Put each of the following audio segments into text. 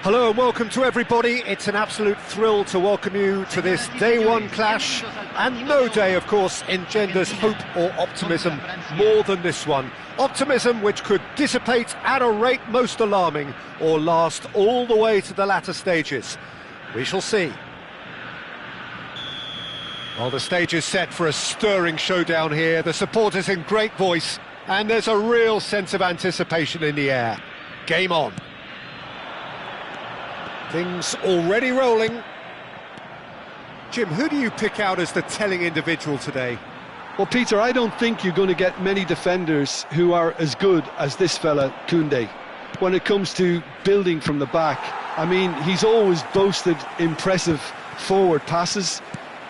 Hello and welcome to everybody. It's an absolute thrill to welcome you to this day one clash, and no day, of course, engenders hope or optimism more than this one. Optimism which could dissipate at a rate most alarming or last all the way to the latter stages. We shall see. Well, the stage is set for a stirring showdown here. The supporters in great voice, and there's a real sense of anticipation in the air. Game on. Things already rolling. Jim, who do you pick out as the telling individual today? Well, Peter, I don't think you're going to get many defenders who are as good as this fella, Koundé. When it comes to building from the back, I mean, he's always boasted impressive forward passes,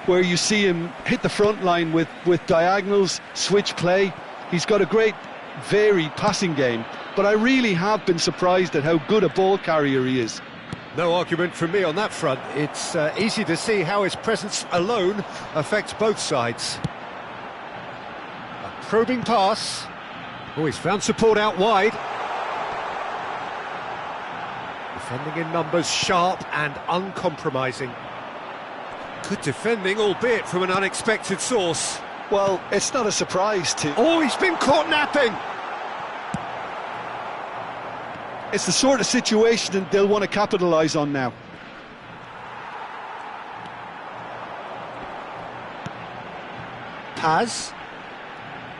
where you see him hit the front line with diagonals, switch play. He's got a great varied passing game, but I really have been surprised at how good a ball carrier he is. No argument from me on that front. It's easy to see how his presence alone affects both sides. A probing pass. Oh, he's found support out wide. Defending in numbers, sharp and uncompromising. Good defending, albeit from an unexpected source. Well, it's not a surprise to... Oh, he's been caught napping! It's the sort of situation that they'll want to capitalise on now. Paz.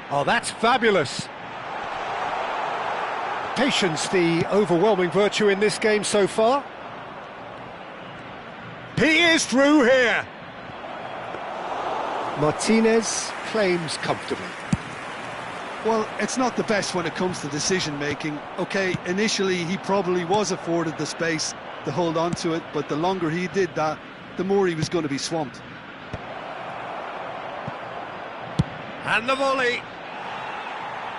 Oh, that's fabulous. Patience, the overwhelming virtue in this game so far. He is through here. Martinez claims comfortably. Well, it's not the best when it comes to decision-making. OK, initially he probably was afforded the space to hold on to it, but the longer he did that, the more he was going to be swamped. And the volley.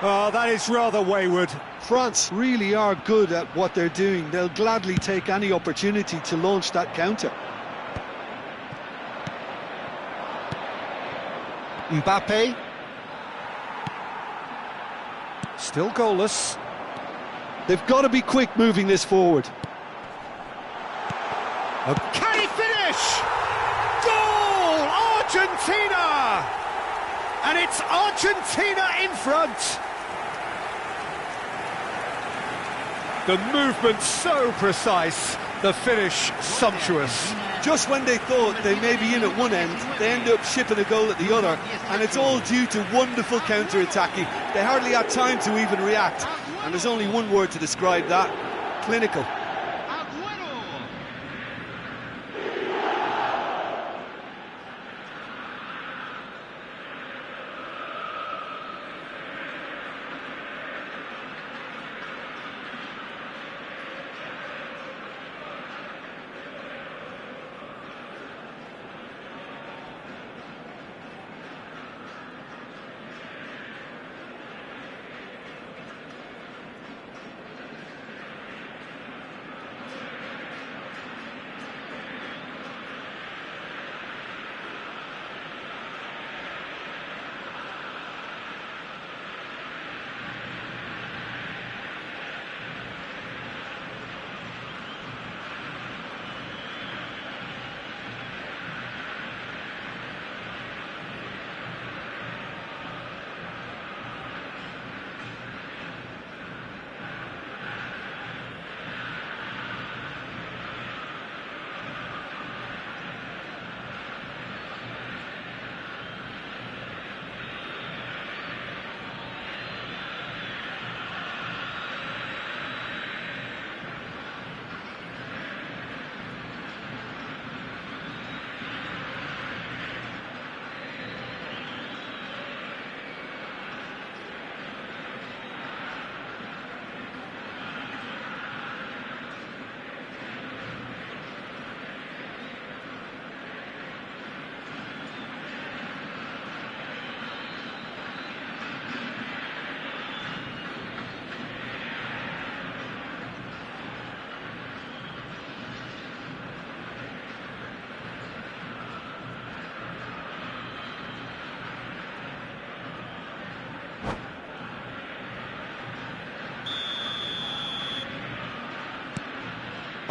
Oh, that is rather wayward. France really are good at what they're doing. They'll gladly take any opportunity to launch that counter. Mbappe. Still goalless. They've got to be quick moving this forward. Can he finish? Goal! Argentina! And it's Argentina in front. The movement so precise, the finish sumptuous. Just when they thought they may be in at one end, they end up shipping a goal at the other, and it's all due to wonderful counter-attacking. They hardly had time to even react, and there's only one word to describe that: clinical.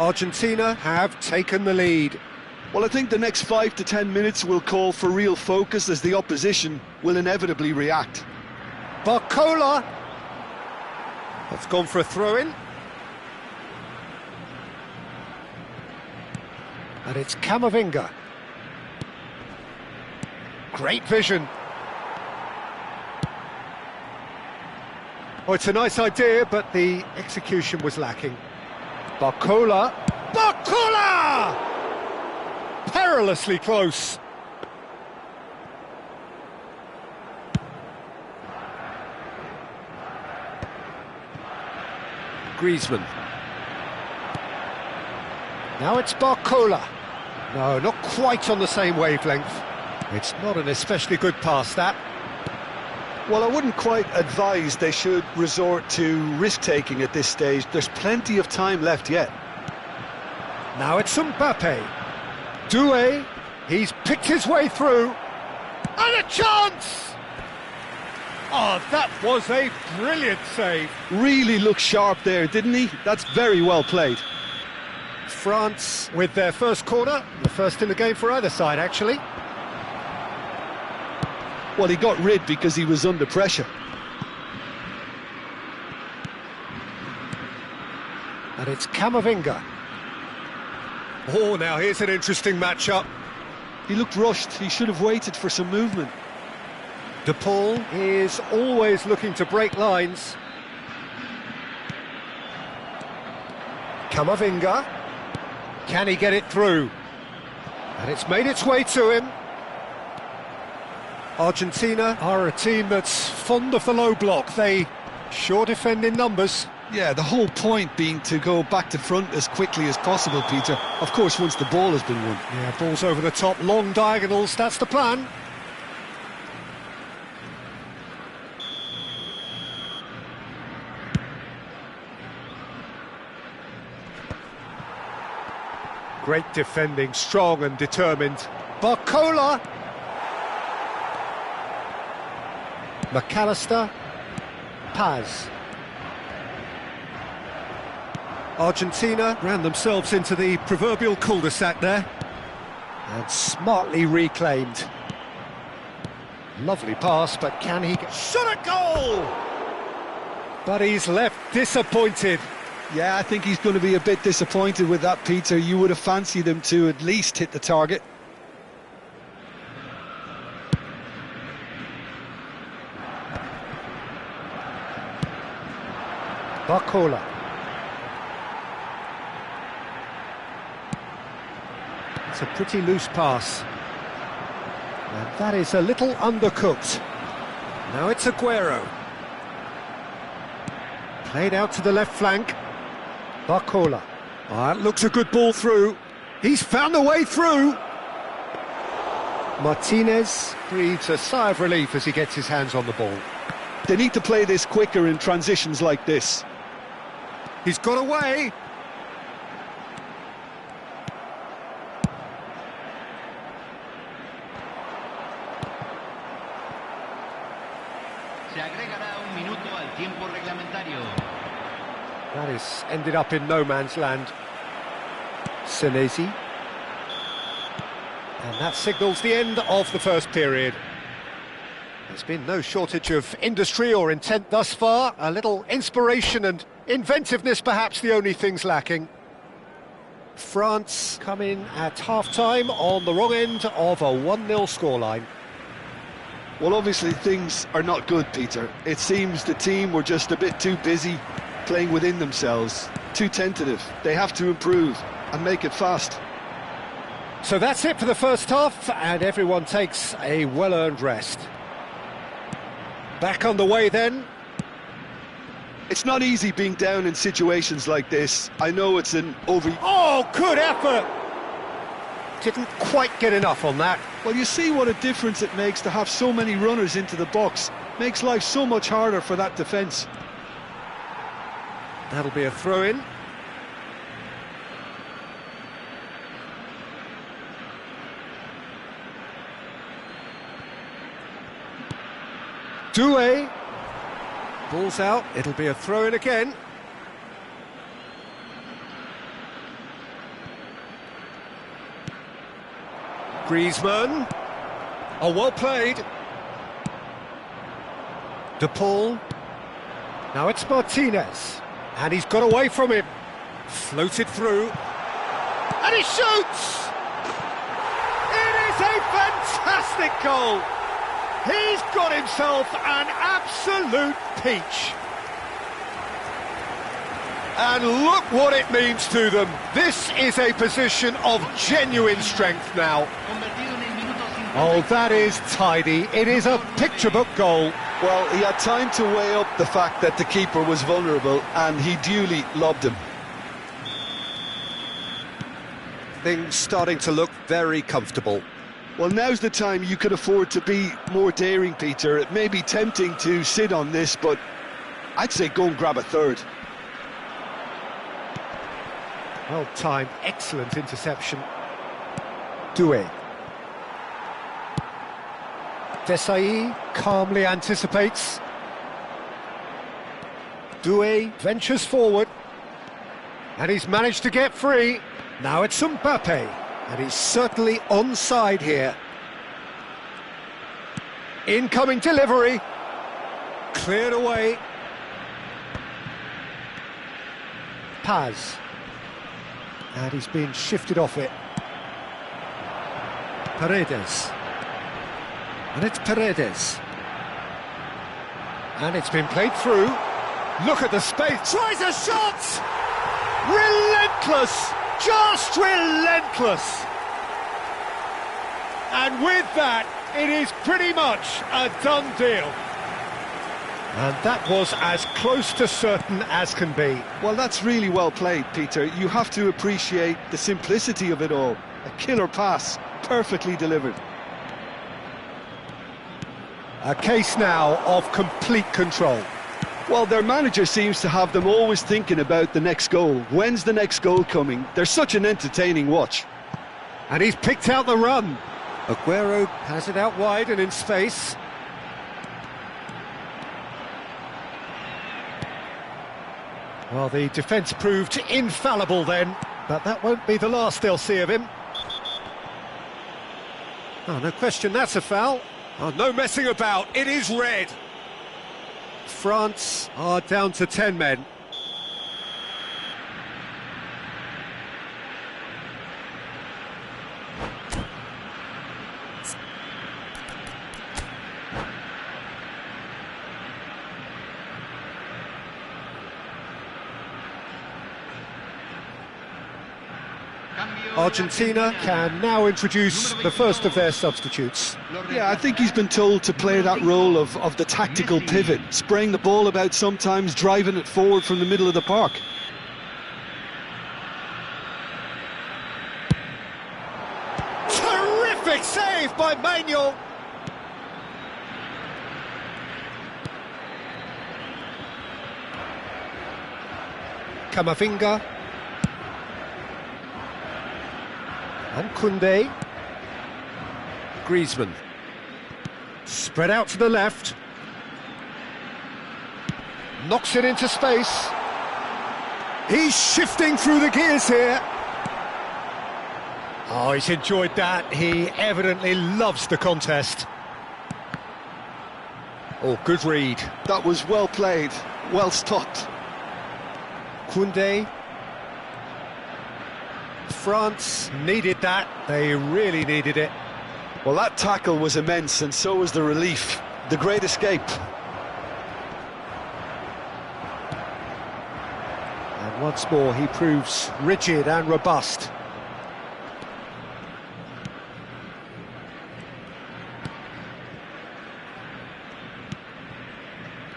Argentina have taken the lead. Well, I think the next 5 to 10 minutes will call for real focus, as the opposition will inevitably react. Barcola. That's gone for a throw-in. And it's Camavinga. Great vision. Oh, it's a nice idea, but the execution was lacking. Barcola. Barcola! Perilously close. Griezmann. Now it's Barcola. No, not quite on the same wavelength. It's not an especially good pass, that. Well, I wouldn't quite advise they should resort to risk-taking at this stage. There's plenty of time left yet. Now it's Mbappe. Doué, he's picked his way through. And a chance! Oh, that was a brilliant save. Really looked sharp there, didn't he? That's very well played. France with their first corner, the first in the game for either side, actually. Well, he got rid because he was under pressure. And it's Camavinga. Oh, now here's an interesting matchup. He looked rushed. He should have waited for some movement. De Paul is always looking to break lines. Camavinga. Can he get it through? And it's made its way to him. Argentina are a team that's fond of the low block. They sure defend in numbers. Yeah, the whole point being to go back to front as quickly as possible, Peter. Of course, once the ball has been won. Yeah, balls over the top, long diagonals, that's the plan. Great defending, strong and determined. Barcola. McAllister. Paz. Argentina ran themselves into the proverbial cul-de-sac there. And smartly reclaimed. Lovely pass, but can he... Shot a goal! But he's left disappointed. Yeah, I think he's going to be a bit disappointed with that, Peter. You would have fancied him to at least hit the target. Barcola. It's a pretty loose pass. And that is a little undercooked. Now it's Aguero. Played out to the left flank. Barcola. Oh, that looks a good ball through. He's found a way through. Martinez breathes a sigh of relief as he gets his hands on the ball. They need to play this quicker in transitions like this. He's got away. Se agregará un minuto al tiempo reglamentario. That is ended up in no man's land. Senesi. And that signals the end of the first period. There's been no shortage of industry or intent thus far. A little inspiration and inventiveness perhaps the only things lacking. France come in at half-time on the wrong end of a 1-0 scoreline. Well, obviously things are not good, Peter. It seems the team were just a bit too busy playing within themselves, too tentative. They have to improve and make it fast. So that's it for the first half, and everyone takes a well-earned rest. Back on the way then. It's not easy being down in situations like this. I know it's an over... Oh, good effort! Didn't quite get enough on that. Well, you see what a difference it makes to have so many runners into the box. Makes life so much harder for that defence. That'll be a throw-in. Doué. Ball's out, it'll be a throw-in again. Griezmann. Oh, well played. De Paul. Now it's Martinez. And he's got away from him. Floated through. And he shoots! It is a fantastic goal! He's got himself an absolute peach. And look what it means to them. This is a position of genuine strength now. Oh, that is tidy. It is a picture-book goal. Well, he had time to weigh up the fact that the keeper was vulnerable, and he duly lobbed him. Things starting to look very comfortable. Well, now's the time you could afford to be more daring, Peter. It may be tempting to sit on this, but I'd say go and grab a third. Well timed, excellent interception. Doué. Desailly calmly anticipates. Doué ventures forward. And he's managed to get free. Now it's Mbappe. And he's certainly onside here. Incoming delivery. Cleared away. Paz. And he's been shifted off it. Paredes. And it's Paredes. And it's been played through. Look at the space. Tries a shot! Relentless! Just relentless! And with that, It is pretty much a done deal. And that was as close to certain as can be. Well, that's really well played, Peter. You have to appreciate the simplicity of it all. A killer pass, perfectly delivered. A case now of complete control. Well, their manager seems to have them always thinking about the next goal. When's the next goal coming? They're such an entertaining watch. And he's picked out the run. Aguero has it out wide and in space. Well, the defence proved infallible then, but that won't be the last they'll see of him. Oh, no question, that's a foul. Oh, no messing about, it is red. France are down to 10 men. Argentina can now introduce the first of their substitutes. Yeah, I think he's been told to play that role of the tactical pivot, spraying the ball about sometimes, driving it forward from the middle of the park. Terrific save by Manuel. Camavinga. And Koundé. Griezmann. Spread out to the left. Knocks it into space. He's shifting through the gears here. Oh, he's enjoyed that. He evidently loves the contest. Oh, good read. That was well played, well stopped. Koundé. France needed that, they really needed it. Well, that tackle was immense, and so was the relief. The great escape. And once more he proves rigid and robust.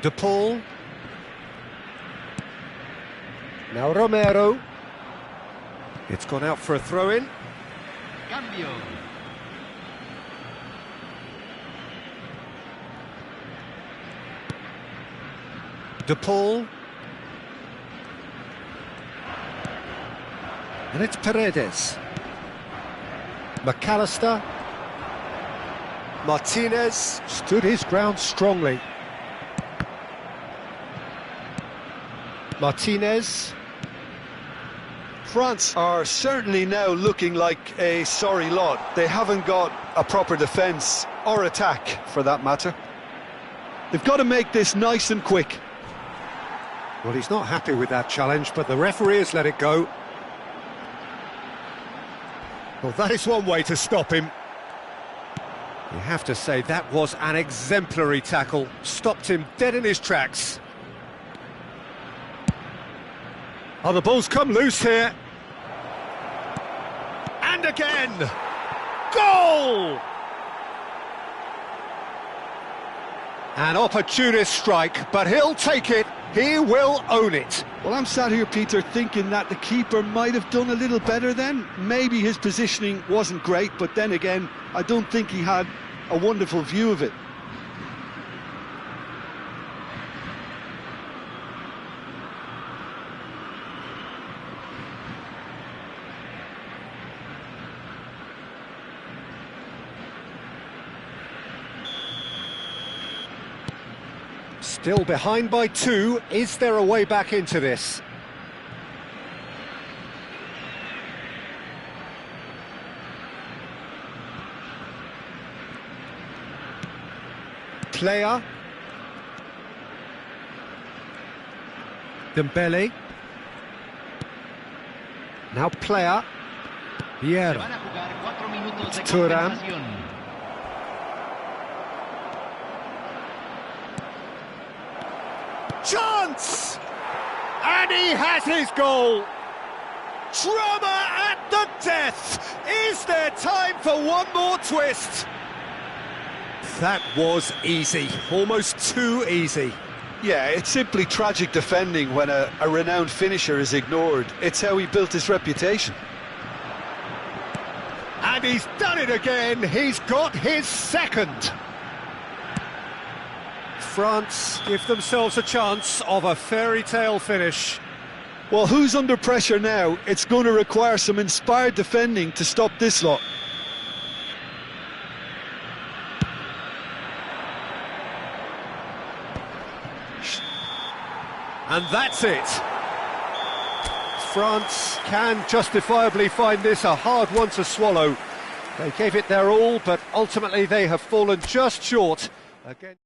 De Paul. Now Romero. It's gone out for a throw-in. Cambio. De Paul. And it's Paredes. McAllister. Martinez stood his ground strongly. Martinez. France are certainly now looking like a sorry lot. They haven't got a proper defence, or attack for that matter. They've got to make this nice and quick. Well, he's not happy with that challenge, but the referee has let it go. Well, that is one way to stop him. You have to say that was an exemplary tackle. Stopped him dead in his tracks. Oh, the ball's come loose here. And again! Goal! An opportunist strike, but he'll take it. He will own it. Well, I'm sat here, Peter, thinking that the keeper might have done a little better then. Maybe his positioning wasn't great, but then again, I don't think he had a wonderful view of it. Still behind by 2. Is there a way back into this? Player. Dembele. Now Player. Vieira. Thuram. Chance! And he has his goal! Drama at the death! Is there time for one more twist? That was easy, almost too easy. Yeah, it's simply tragic defending when a renowned finisher is ignored. It's how he built his reputation. And he's done it again, he's got his second. France give themselves a chance of a fairy tale finish. Well, who's under pressure now? It's going to require some inspired defending to stop this lot. And that's it. France can justifiably find this a hard one to swallow. They gave it their all, but ultimately they have fallen just short. Again.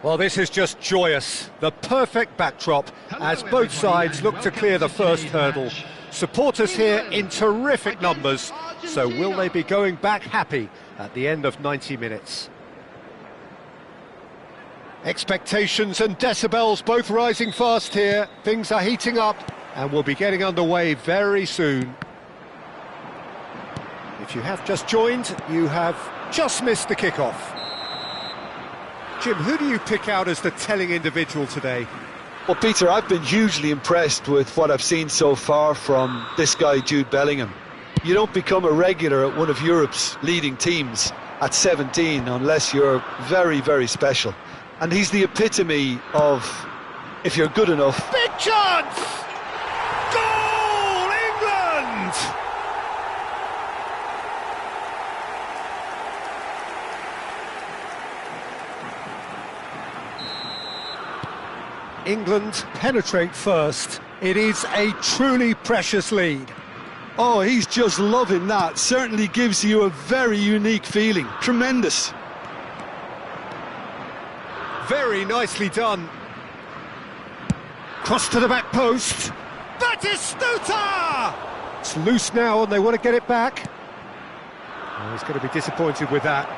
Well, this is just joyous. The perfect backdrop as both sides look to clear the first hurdle. Supporters here in terrific numbers, so will they be going back happy at the end of 90 minutes? Expectations and decibels both rising fast here. Things are heating up and we'll be getting underway very soon. If you have just joined, you have just missed the kickoff. Jim, who do you pick out as the telling individual today? Well, Peter, I've been hugely impressed with what I've seen so far from this guy, Jude Bellingham. You don't become a regular at one of Europe's leading teams at 17 unless you're very, very special. And he's the epitome of, if you're good enough. Big chance! Goal, England! England penetrate first. It is a truly precious lead. Oh, he's just loving that. Certainly gives you a very unique feeling. Tremendous. Very nicely done. Cross to the back post. Batistuta! It's loose now and they want to get it back. Oh, he's going to be disappointed with that.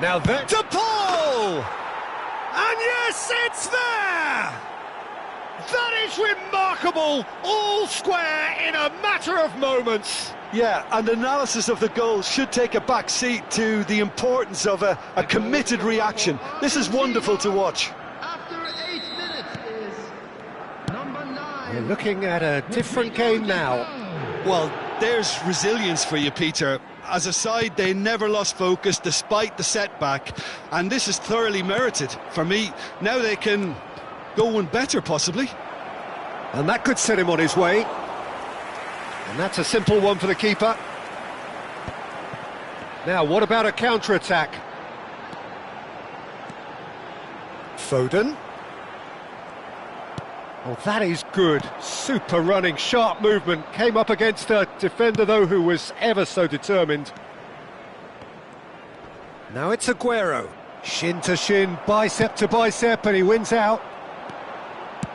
Now there to Paul! And yes, it's there! That is remarkable! All square in a matter of moments. Yeah, and analysis of the goal should take a back seat to the importance of a committed reaction. This is wonderful to watch. After 8 minutes is number 9. We're looking at a different game now. Well, there's resilience for you, Peter. As a side, they never lost focus despite the setback, and this is thoroughly merited. For me, now they can go one better, possibly. And that could set him on his way. And that's a simple one for the keeper. Now, what about a counter-attack? Foden. Oh, that is good. Super running, sharp movement. Came up against a defender, though, who was ever so determined. Now it's Aguero. Shin to shin, bicep to bicep, and he wins out.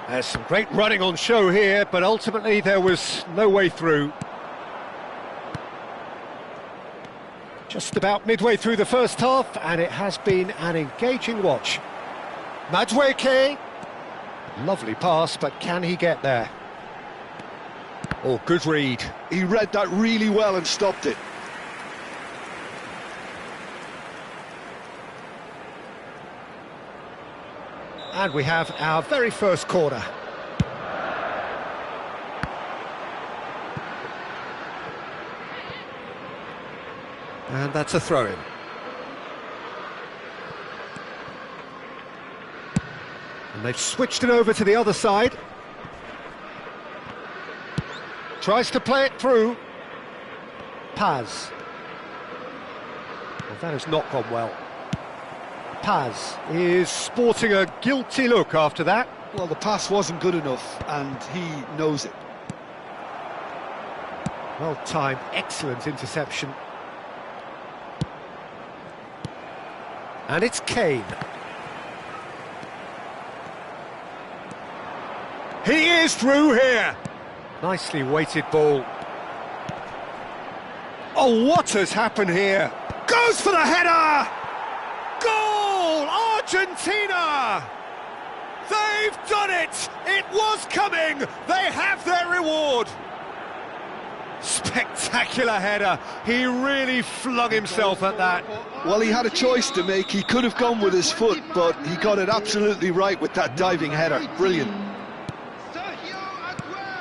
There's some great running on show here, but ultimately there was no way through. Just about midway through the first half, and it has been an engaging watch. Madueke. Lovely pass, but can he get there? Oh, good read. He read that really well and stopped it. And we have our very first corner. And that's a throw-in. And they've switched it over to the other side. Tries to play it through. Paz. Well, that has not gone well. Paz is sporting a guilty look after that. Well, the pass wasn't good enough, and he knows it. Well timed, excellent interception. And it's Kane. He is through here. Nicely weighted ball. Oh, what has happened here? Goes for the header! Goal! Argentina! They've done it! It was coming! They have their reward! Spectacular header. He really flung himself at that. Well, he had a choice to make. He could have gone with his foot, but he got it absolutely right with that diving header. Brilliant.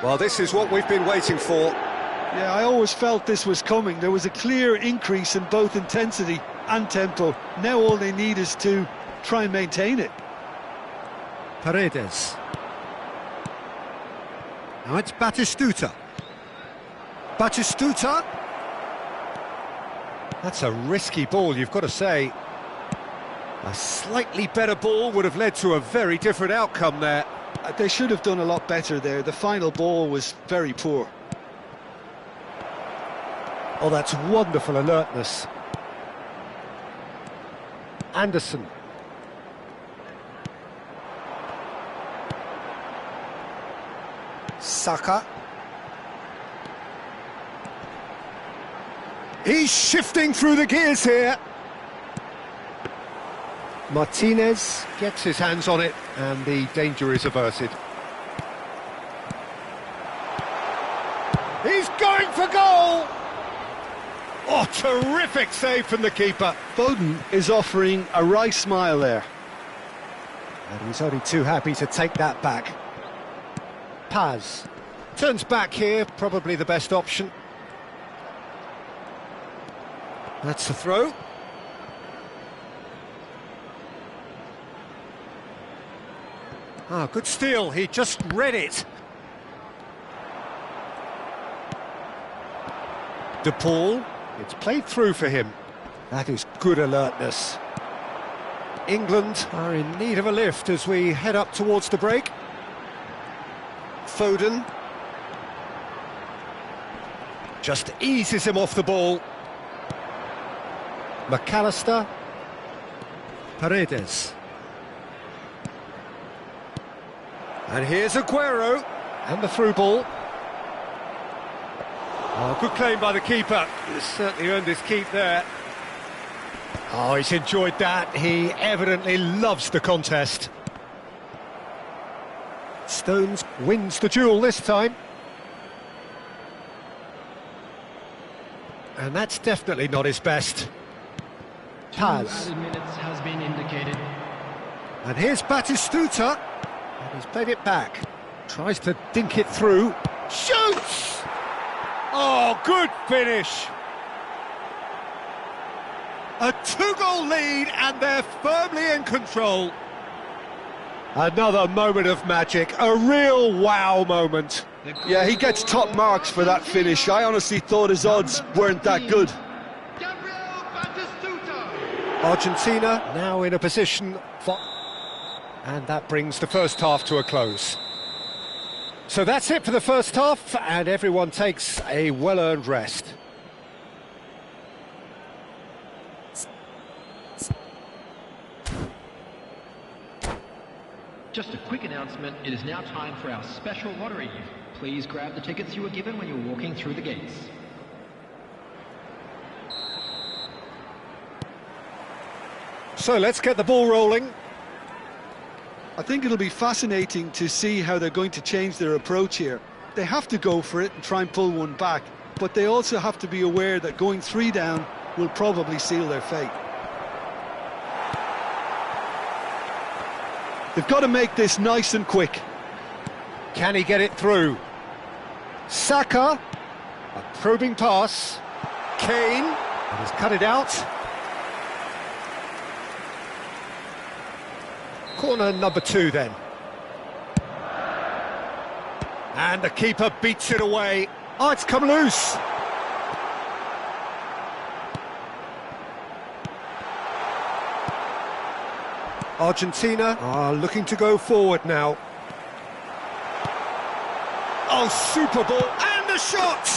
Well, this is what we've been waiting for. Yeah, I always felt this was coming. There was a clear increase in both intensity and tempo. Now all they need is to try and maintain it. Paredes. Now it's Batistuta. Batistuta. That's a risky ball, you've got to say. A slightly better ball would have led to a very different outcome there. They should have done a lot better there. The final ball was very poor. Oh, that's wonderful alertness. Anderson. Saka. He's shifting through the gears here. Martinez gets his hands on it and the danger is averted. He's going for goal! Oh, terrific save from the keeper. Foden is offering a wry smile there. And he's only too happy to take that back. Paz turns back here, probably the best option. That's the throw. Ah, good steal, he just read it. De Paul, it's played through for him. That is good alertness. England are in need of a lift as we head up towards the break. Foden just eases him off the ball. McAllister. Paredes. And here's Aguero, and the through ball. Oh, good claim by the keeper. He's certainly earned his keep there. Oh, he's enjoyed that. He evidently loves the contest. Stones wins the duel this time. And that's definitely not his best. Paz. 2 added minutes has been indicated. And here's Batistuta. And he's played it back. Tries to dink it through. Shoots! Oh, good finish. A 2-goal lead and they're firmly in control. Another moment of magic, a real wow moment. Yeah, he gets top marks for that finish. I honestly thought his odds weren't that good. Argentina now in a position for... And that brings the first half to a close. So that's it for the first half, and everyone takes a well-earned rest. Just a quick announcement, it is now time for our special lottery. Please grab the tickets you were given when you were walking through the gates. So let's get the ball rolling. I think it'll be fascinating to see how they're going to change their approach here. They have to go for it and try and pull one back, but they also have to be aware that going 3 down will probably seal their fate. They've got to make this nice and quick. Can he get it through? Saka, a probing pass. Kane, and he's cut it out. Corner number 2 then. And the keeper beats it away. Oh, it's come loose. Argentina are looking to go forward now. Oh, super ball, and the shot!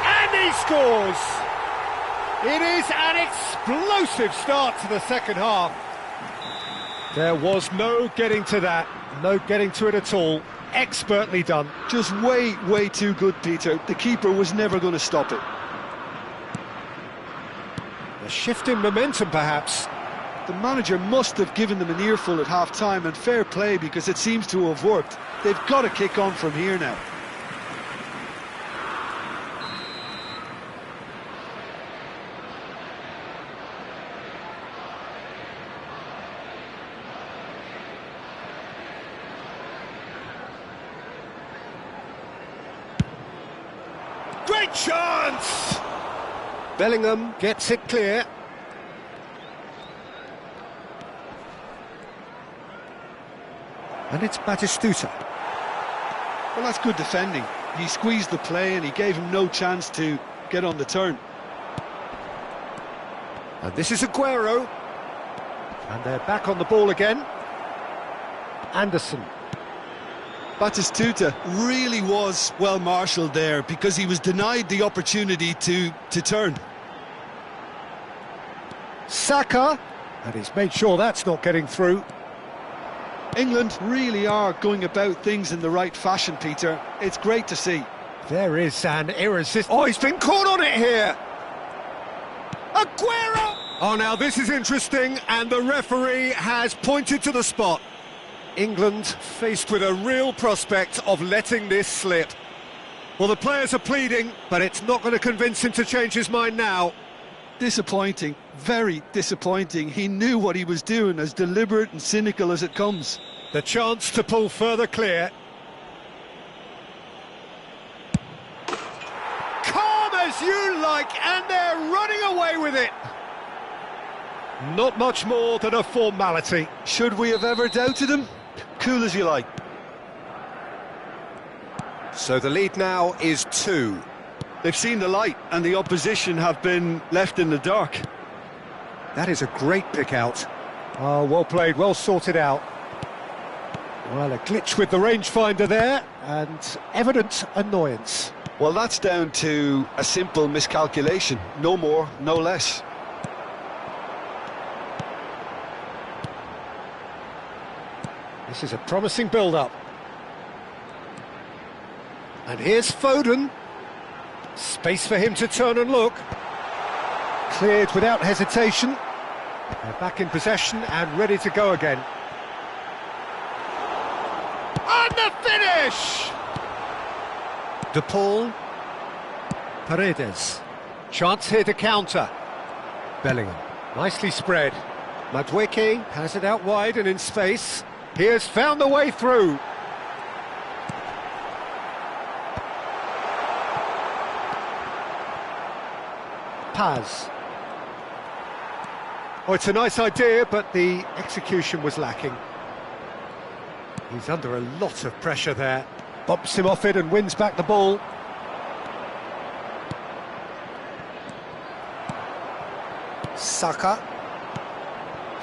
And he scores! It is an explosive start to the second half. There was no getting to that, no getting to it at all. Expertly done. Just way, way too good, Peter. The keeper was never going to stop it. A shift in momentum, perhaps. The manager must have given them an earful at half-time, and fair play because it seems to have worked. They've got to kick on from here now. Great chance! Bellingham gets it clear. And it's Batistuta. Well, that's good defending. He squeezed the play and he gave him no chance to get on the turn. And this is Aguero. And they're back on the ball again. Anderson. Batistuta really was well marshalled there because he was denied the opportunity to turn. Saka. And he's made sure that's not getting through. England really are going about things in the right fashion, Peter. It's great to see. There is an irresistible... Oh, he's been caught on it here! Aguero! Oh, now this is interesting, and the referee has pointed to the spot. England faced with a real prospect of letting this slip. Well, the players are pleading, but it's not going to convince him to change his mind now. Disappointing, very disappointing. He knew what he was doing, as deliberate and cynical as it comes. The chance to pull further clear. Calm as you like, and they're running away with it. Not much more than a formality. Should we have ever doubted him? Cool as you like. So the lead now is 2. They've seen the light and the opposition have been left in the dark. That is a great pick out. Oh, well played, well sorted out. Well, a glitch with the rangefinder there, and evident annoyance. Well, that's down to a simple miscalculation. No more, no less. This is a promising build-up. And here's Foden. Space for him to turn and look. Cleared without hesitation. They're back in possession and ready to go again. And the finish! De Paul. Paredes. Chance here to counter. Bellingham. Nicely spread. Madueke has it out wide and in space. He has found the way through. Paz. Oh, it's a nice idea, but the execution was lacking. He's under a lot of pressure there. Bumps him off it and wins back the ball. Saka.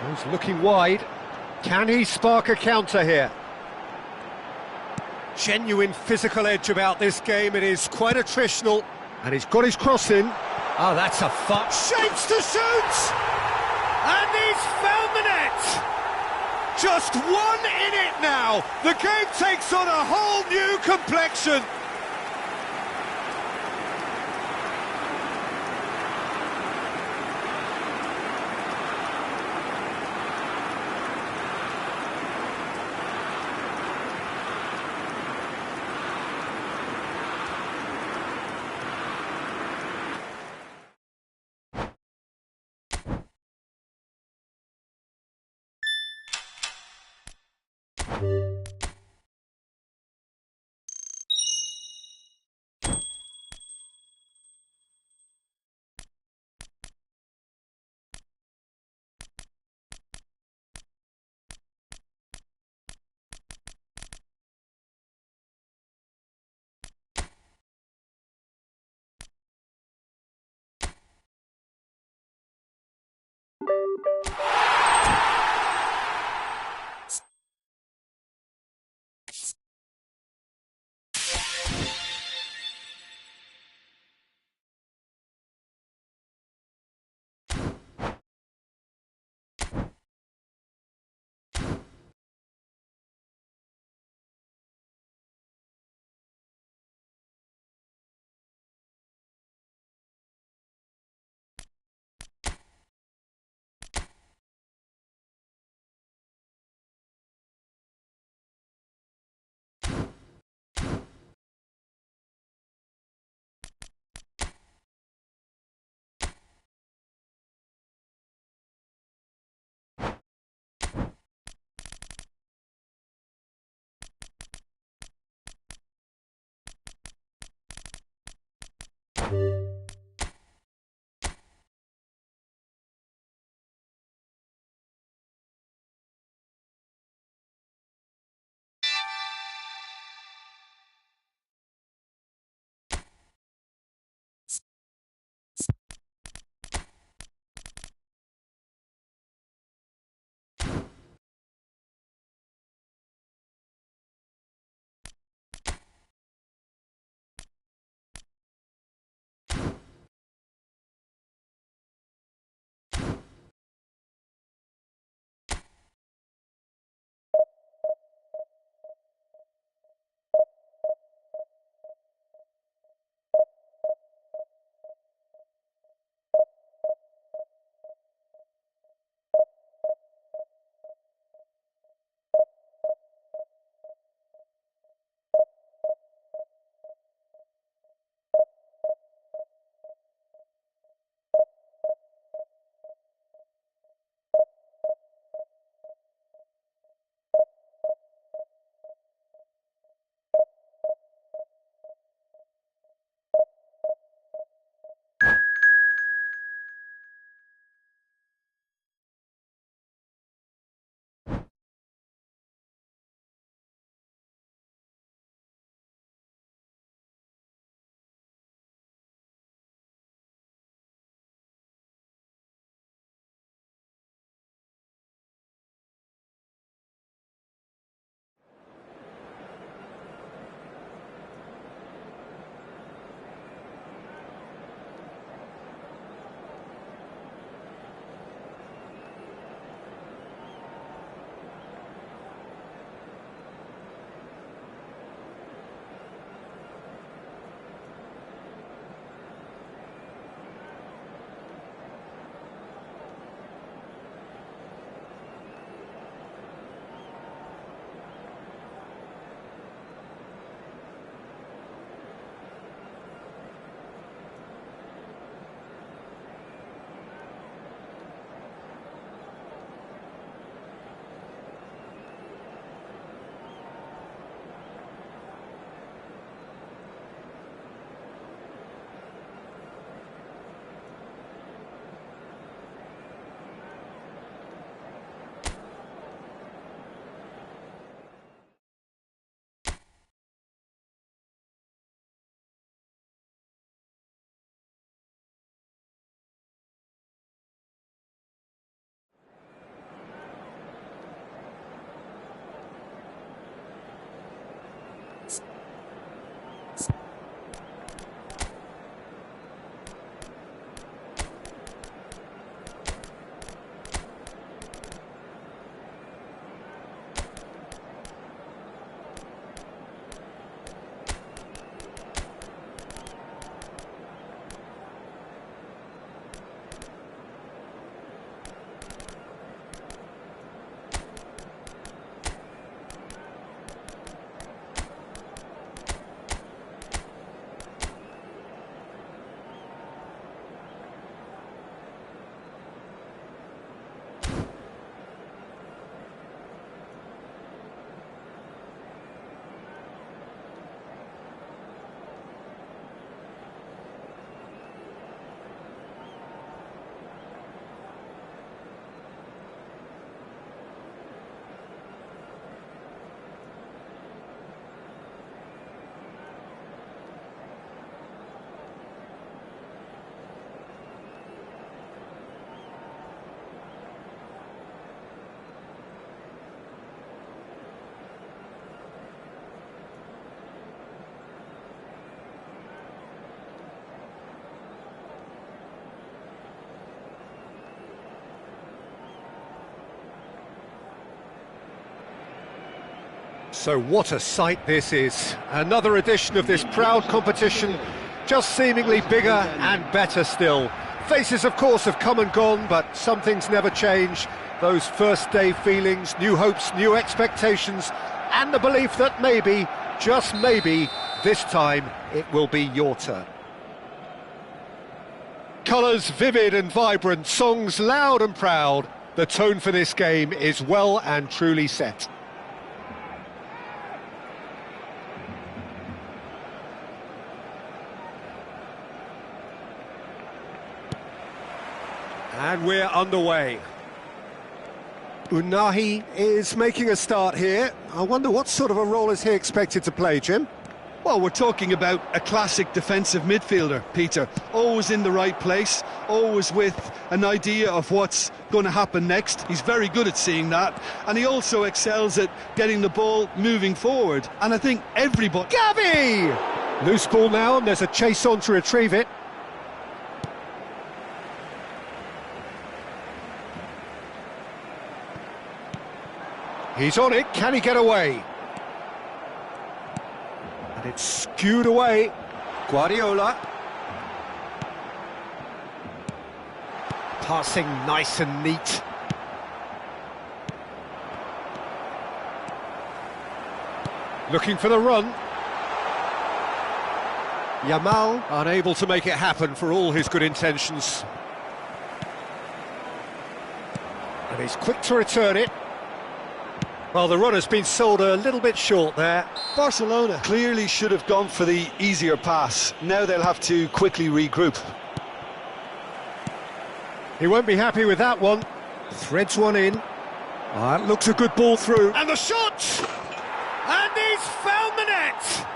Goes looking wide. Can he spark a counter here? Genuine physical edge about this game. It is quite attritional. And he's got his cross in. Oh, that's a fuck. Shapes to shoot! And he's found the net! Just one in it now. The game takes on a whole new complexion. So what a sight this is. Another edition of this proud competition, just seemingly bigger and better still. Faces, of course, have come and gone, but some things never change. Those first day feelings, new hopes, new expectations, and the belief that maybe, just maybe, this time it will be your turn. Colours vivid and vibrant, songs loud and proud. The tone for this game is well and truly set. And we're underway. Unahi is making a start here. I wonder what sort of a role is he expected to play, Jim? Well, we're talking about a classic defensive midfielder, Peter. Always in the right place, always with an idea of what's going to happen next. He's very good at seeing that, and he also excels at getting the ball moving forward. And I think everybody... Gavi! Loose ball now, and there's a chase on to retrieve it. He's on it, can he get away? And it's skewed away. Guardiola. Passing nice and neat. Looking for the run. Yamal unable to make it happen for all his good intentions. And he's quick to return it. Well, the run has been sold a little bit short there. Barcelona clearly should have gone for the easier pass. Now they'll have to quickly regroup. He won't be happy with that one. Threads one in. That looks a good ball through. And the shot! And he's found the net!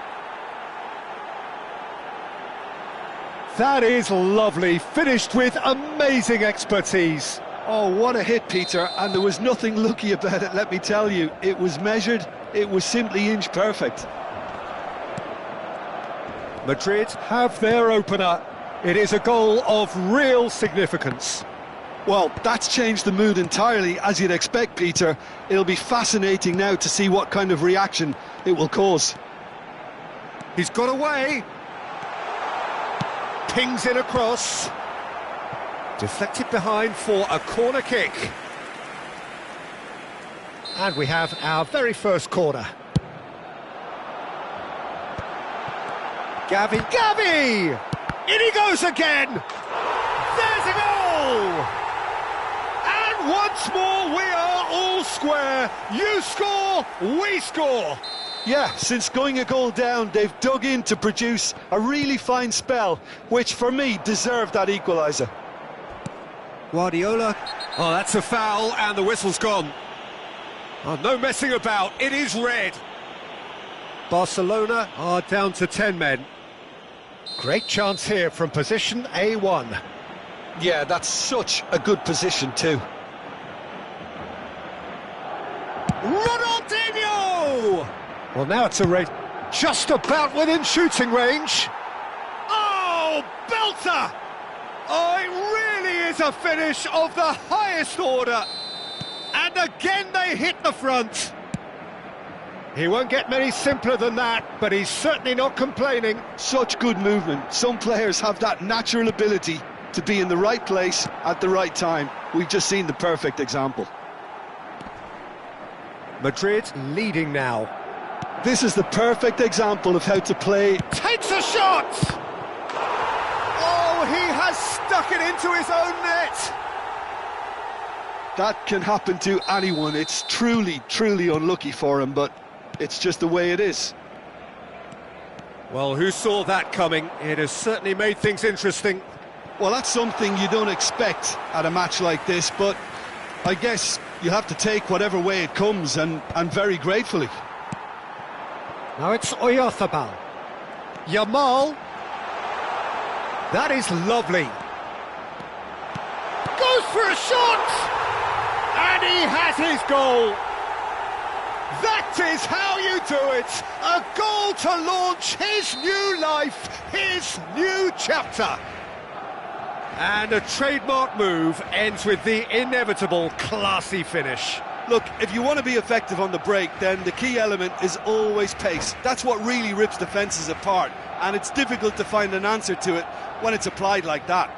That is lovely. Finished with amazing expertise. Oh, what a hit, Peter, and there was nothing lucky about it, let me tell you. It was measured, it was simply inch perfect. Madrid have their opener. It is a goal of real significance. Well, that's changed the mood entirely, as you'd expect, Peter. It'll be fascinating now to see what kind of reaction it will cause. He's got away. Pings in across. Deflected behind for a corner kick. And we have our very first corner. Gavi! In he goes again! There's a goal! And once more we are all square. You score, we score. Yeah, since going a goal down, they've dug in to produce a really fine spell, which for me deserved that equaliser. Guardiola. Oh, that's a foul, and the whistle's gone. Oh, no messing about, it is red. Barcelona are down to 10 men. Great chance here from position A1. Yeah, that's such a good position too. Ronaldinho! Well, now it's a race just about within shooting range. Oh, belter! Oh, it really is a finish of the highest order. And again they hit the front. He won't get many simpler than that, but he's certainly not complaining. Such good movement. Some players have that natural ability to be in the right place at the right time. We've just seen the perfect example. Madrid leading now. This is the perfect example of how to play. Takes a shot! Oh, he has stuck it into his own net! That can happen to anyone. It's truly, truly unlucky for him, but it's just the way it is. Well, who saw that coming? It has certainly made things interesting. Well, that's something you don't expect at a match like this, but I guess you have to take whatever way it comes, and very gratefully. Now it's Oyarzabal. Yamal. That is lovely. Goes for a shot! And he has his goal. That is how you do it. A goal to launch his new life, his new chapter. And a trademark move ends with the inevitable classy finish. Look, if you want to be effective on the break, then the key element is always pace. That's what really rips defences apart, and it's difficult to find an answer to it when it's applied like that.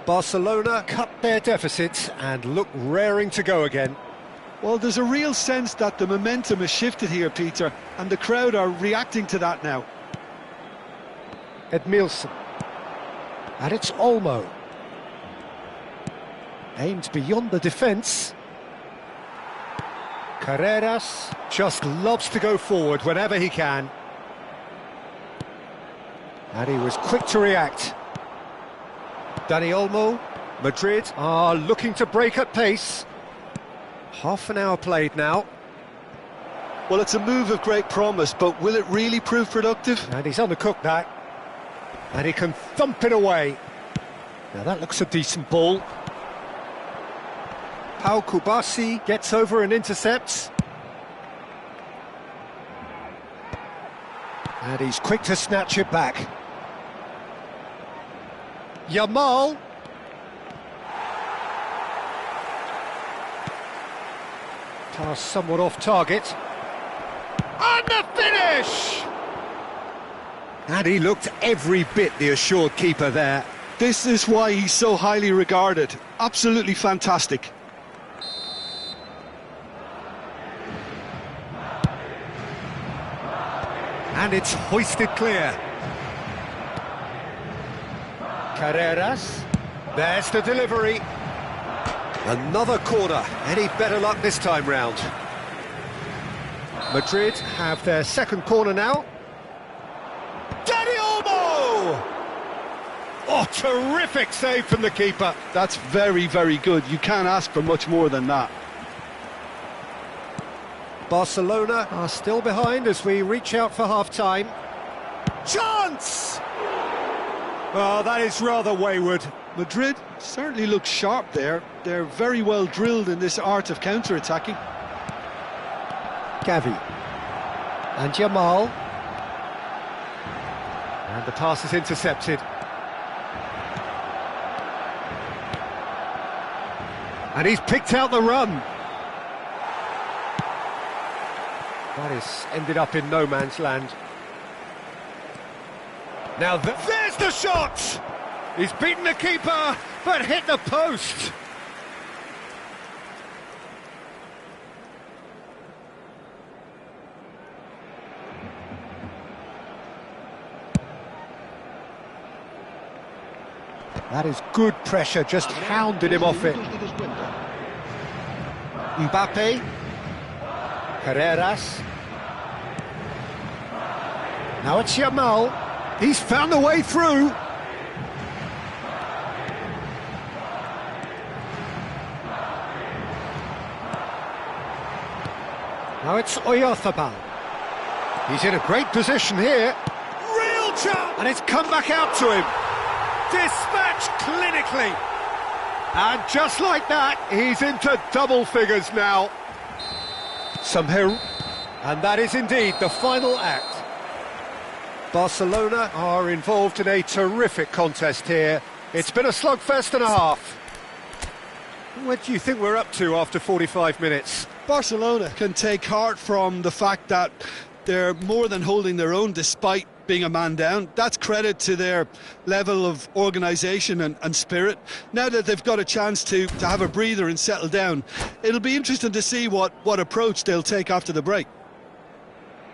Barcelona cut their deficit and look raring to go again. Well, there's a real sense that the momentum has shifted here, Peter, and the crowd are reacting to that now. Edmilson. And it's Olmo. Aimed beyond the defence. Carreras just loves to go forward whenever he can. And he was quick to react. Dani Olmo, Madrid are looking to break at pace. Half an hour played now. Well, it's a move of great promise, but will it really prove productive? And he's undercooked that. And he can thump it away. Now that looks a decent ball. Pau Kubasi gets over and intercepts. And he's quick to snatch it back. Yamal. Pass somewhat off target. And the finish! And he looked every bit the assured keeper there. This is why he's so highly regarded. Absolutely fantastic. And it's hoisted clear. Carreras. There's the delivery. Another corner. Any better luck this time round? Madrid have their second corner now. Dani Olmo! Oh, terrific save from the keeper. That's very, very good. You can't ask for much more than that. Barcelona are still behind as we reach out for half-time. Chance! Oh, that is rather wayward. Madrid certainly look sharp there. They're very well drilled in this art of counter-attacking. Gavi. And Yamal. And the pass is intercepted. And he's picked out the run. That is ended up in no man's land. Now there's the shot! He's beaten the keeper, but hit the post. That is good pressure, just hounded him off it. Mbappe. Carreras. Now it's Yamal. He's found a way through. Now it's Oyarzabal. He's in a great position here. Real chance! And it's come back out to him. Dispatched clinically. And just like that, he's into double figures now. Somehow. And that is indeed the final act. Barcelona are involved in a terrific contest here. It's been a slugfest and a half. What do you think we're up to after 45 minutes? Barcelona can take heart from the fact that they're more than holding their own despite being a man down. That's credit to their level of organisation and spirit. Now that they've got a chance to have a breather and settle down, it'll be interesting to see what approach they'll take after the break.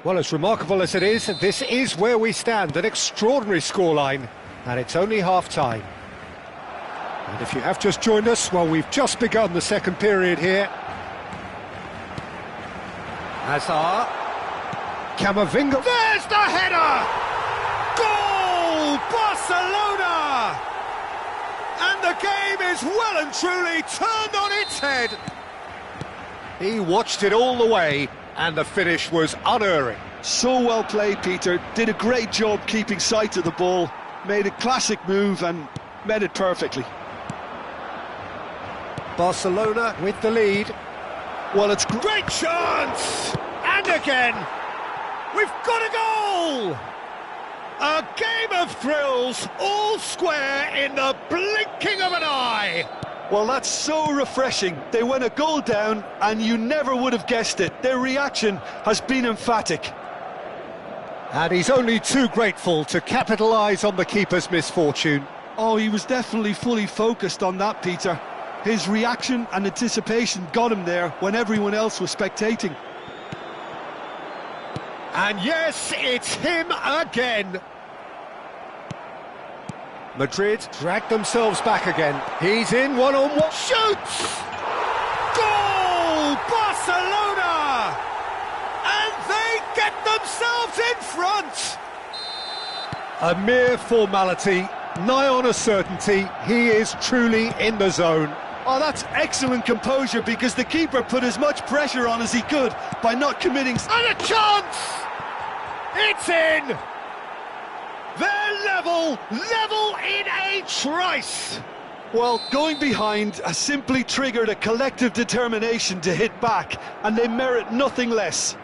Well, as remarkable as it is, this is where we stand, an extraordinary scoreline, and it's only half-time. And if you have just joined us, well, we've just begun the second period here. Hazard. Camavinga. There's the header! Goal! Barcelona! And the game is well and truly turned on its head. He watched it all the way, and the finish was unerring. So well played, Peter. Did a great job keeping sight of the ball. Made a classic move and met it perfectly. Barcelona with the lead. Well, it's great chance! And again! We've got a goal! A game of thrills, all square in the blinking of an eye! Well, that's so refreshing. They went a goal down and you never would have guessed it. Their reaction has been emphatic. And he's only too grateful to capitalise on the keeper's misfortune. Oh, he was definitely fully focused on that, Peter. His reaction and anticipation got him there when everyone else was spectating. And yes, it's him again. Madrid dragged themselves back again. He's in one-on-one. Shoots! Goal! Barcelona! And they get themselves in front! A mere formality, nigh on a certainty. He is truly in the zone. Oh, that's excellent composure because the keeper put as much pressure on as he could by not committing. And a chance! It's in! They're level in a trice! Well, going behind has simply triggered a collective determination to hit back, and they merit nothing less.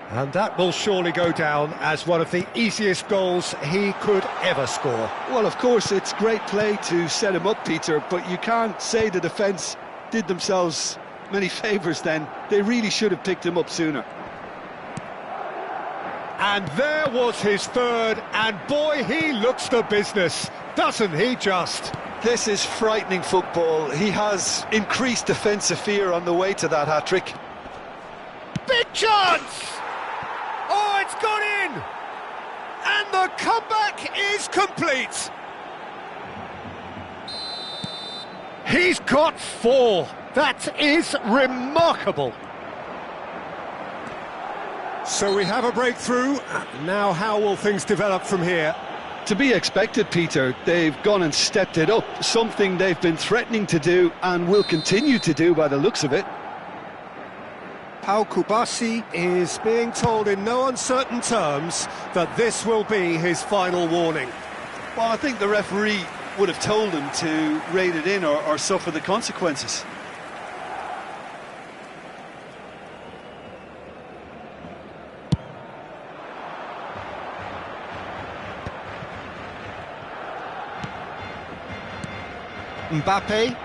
And that will surely go down as one of the easiest goals he could ever score. Well, of course, it's great play to set him up, Peter, but you can't say the defence did themselves many favours then. They really should have picked him up sooner. And there was his third, and boy, he looks the business, doesn't he just? This is frightening football. He has increased defensive fear on the way to that hat-trick. Big chance! Oh, it's gone in! And the comeback is complete! He's got 4. That is remarkable. So we have a breakthrough. Now how will things develop from here? To be expected, Peter. They've gone and stepped it up, something they've been threatening to do and will continue to do by the looks of it. Pau Kubasi is being told in no uncertain terms that this will be his final warning. Well, I think the referee would have told him to rate it in or suffer the consequences. Mbappe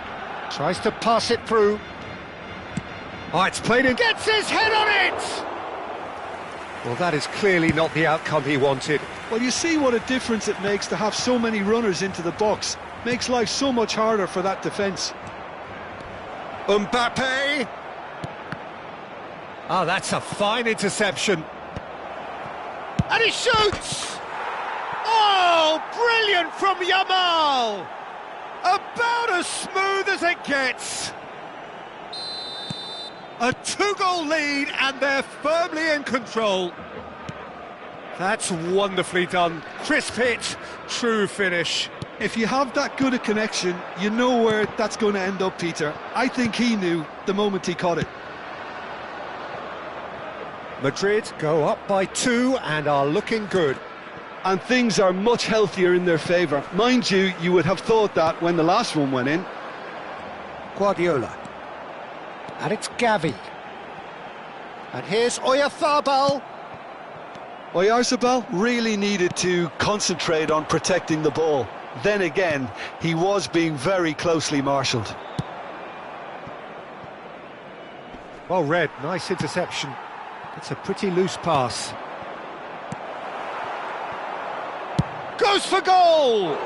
tries to pass it through. Oh, it's played in. Gets his head on it! Well, that is clearly not the outcome he wanted. Well, you see what a difference it makes to have so many runners into the box. Makes life so much harder for that defence. Mbappe! Oh, that's a fine interception. And he shoots! Oh, brilliant from Yamal! About as smooth as it gets. A 2-goal lead and they're firmly in control. That's wonderfully done. Crisp hit, true finish. If you have that good a connection, you know where that's going to end up, Peter. I think he knew the moment he caught it. Madrid go up by 2 and are looking good. And things are much healthier in their favour. Mind you, you would have thought that when the last one went in. Guardiola. And it's Gavi. And here's Oyarzabal. Oyarzabal really needed to concentrate on protecting the ball. Then again, he was being very closely marshalled. Well read, nice interception. It's a pretty loose pass. Goes for goal!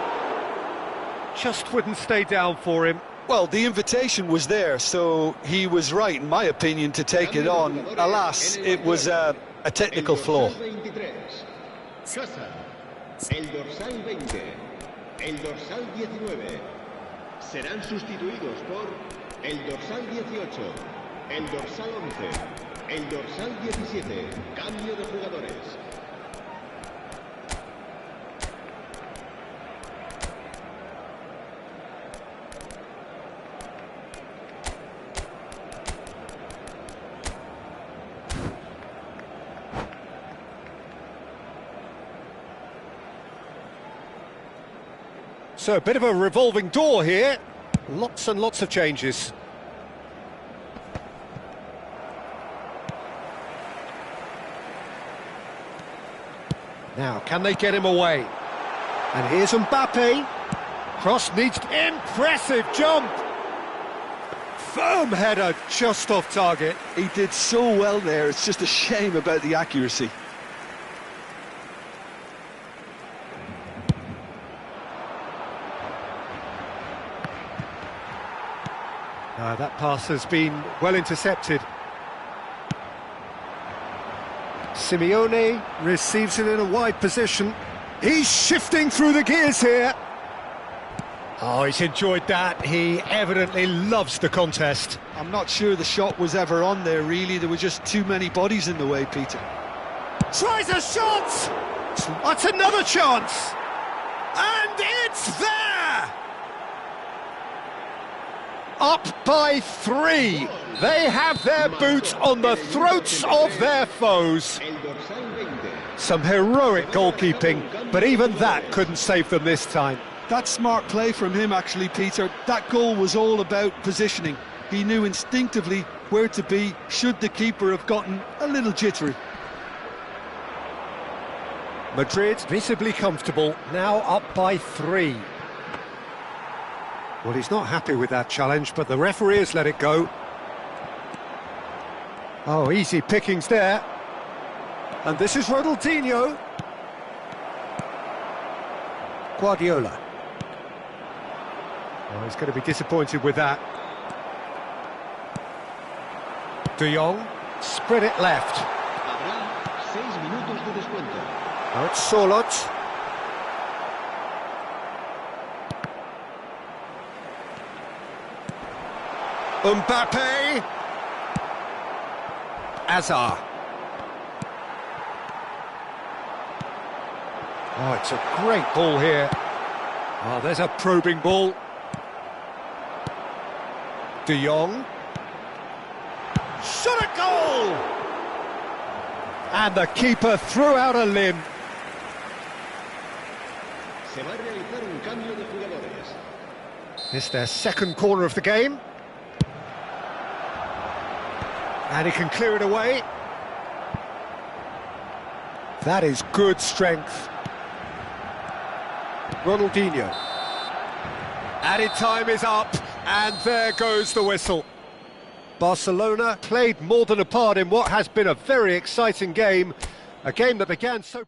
Just wouldn't stay down for him. Well, the invitation was there, so he was right, in my opinion, to take it on. Alas, it was a technical flaw. El dorsal 20, el dorsal 19, serán sustituidos por el dorsal 18, el dorsal 11, el dorsal 17, cambio de jugadores. So a bit of a revolving door here. Lots and lots of changes. Now, can they get him away? And here's Mbappe. Cross needs impressive jump. Firm header just off target. He did so well there, it's just a shame about the accuracy. That pass has been well intercepted. Simeone receives it in a wide position. He's shifting through the gears here. Oh, he's enjoyed that. He evidently loves the contest. I'm not sure the shot was ever on there, really. There were just too many bodies in the way, Peter. Tries a shot! That's another chance! And it's there! Up by 3. They have their boot on the throats of their foes. Some heroic goalkeeping, but even that couldn't save them this time. That's smart play from him, actually, Peter. That goal was all about positioning. He knew instinctively where to be should the keeper have gotten a little jittery. Madrid visibly comfortable, now up by 3. Well, he's not happy with that challenge, but the referee has let it go. Oh, easy pickings there. And this is Ronaldinho. Guardiola. Oh, he's going to be disappointed with that. De Jong, spread it left. Now it's Solot. Mbappe. Azar. Oh, it's a great ball here. Oh, there's a probing ball. De Jong. Shot a goal! And the keeper threw out a limb. It's their second corner of the game. And he can clear it away. That is good strength. Ronaldinho. Added time is up, and there goes the whistle. Barcelona played more than a part in what has been a very exciting game. A game that began so...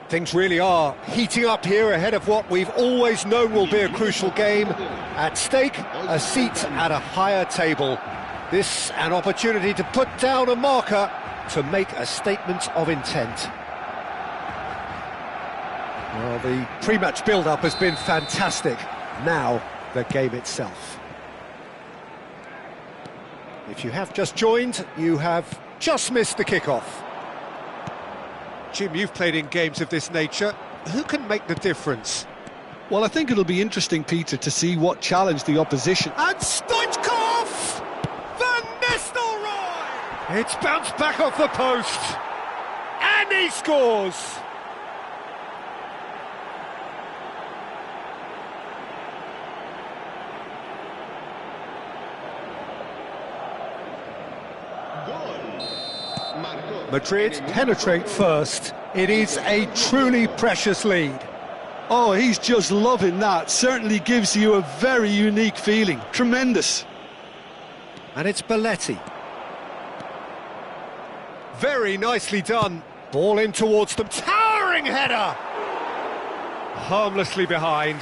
Things really are heating up here ahead of what we've always known will be a crucial game. At stake, a seat at a higher table. This an opportunity to put down a marker to make a statement of intent. Well, the pre-match build-up has been fantastic. Now, the game itself. If you have just joined, you have just missed the kick-off. Jim, you've played in games of this nature. Who can make the difference? Well, I think it'll be interesting, Peter, to see what challenge the opposition... And Stoichkov! Van Nistelrooy! It's bounced back off the post. And he scores! Madrid penetrate first. It is a truly precious lead. Oh, he's just loving that. Certainly gives you a very unique feeling. Tremendous. And it's Belletti. Very nicely done. Ball in towards them. Towering header! Harmlessly behind.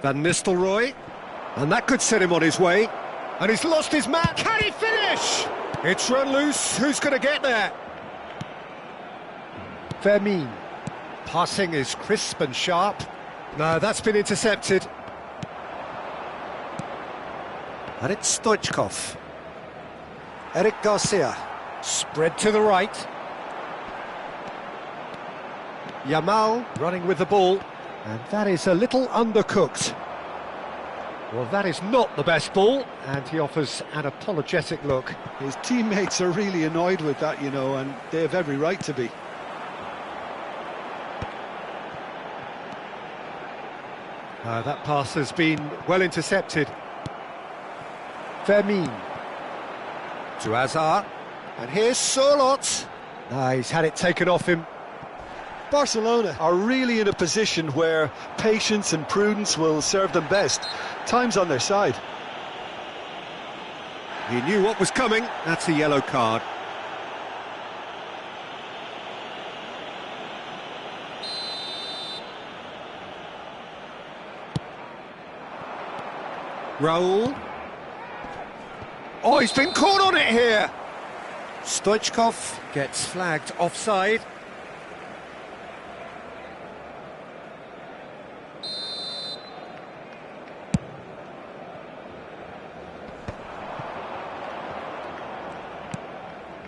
Van Nistelrooy, and that could set him on his way. And he's lost his man. Can he finish? It's run loose. Who's going to get there? Fermin. Passing is crisp and sharp. No, that's been intercepted. And it's Stoichkov. Eric Garcia. Spread to the right. Yamal running with the ball. And that is a little undercooked. Well, that is not the best ball, and he offers an apologetic look. His teammates are really annoyed with that, you know, and they have every right to be. That pass has been well intercepted. Fermin. To Hazard. And here's Sorloth. He's had it taken off him. Barcelona are really in a position where patience and prudence will serve them best. Time's on their side. He knew what was coming. That's a yellow card. Raul. Oh, he's been caught on it here. Stoichkov gets flagged offside.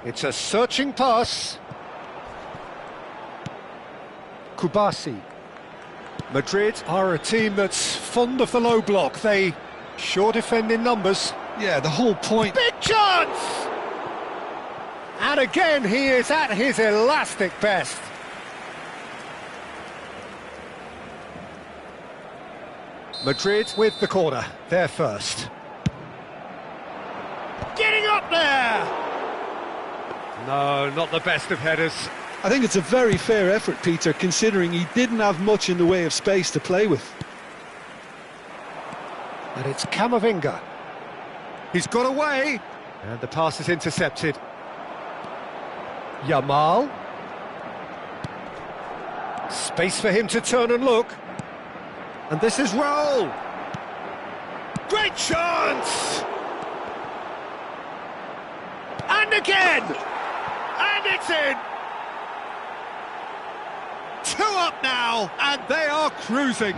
It's a searching pass. Kubasi. Madrid are a team that's fond of the low block. They sure defend in numbers. Yeah, the whole point. Big chance! And again, he is at his elastic best. Madrid with the corner, they're first. Getting up there! No, not the best of headers. I think it's a very fair effort, Peter, considering he didn't have much in the way of space to play with. And it's Camavinga. He's got away. And the pass is intercepted. Yamal. Space for him to turn and look. And this is Raul. Great chance! And again! And it's in! 2 up now, and they are cruising.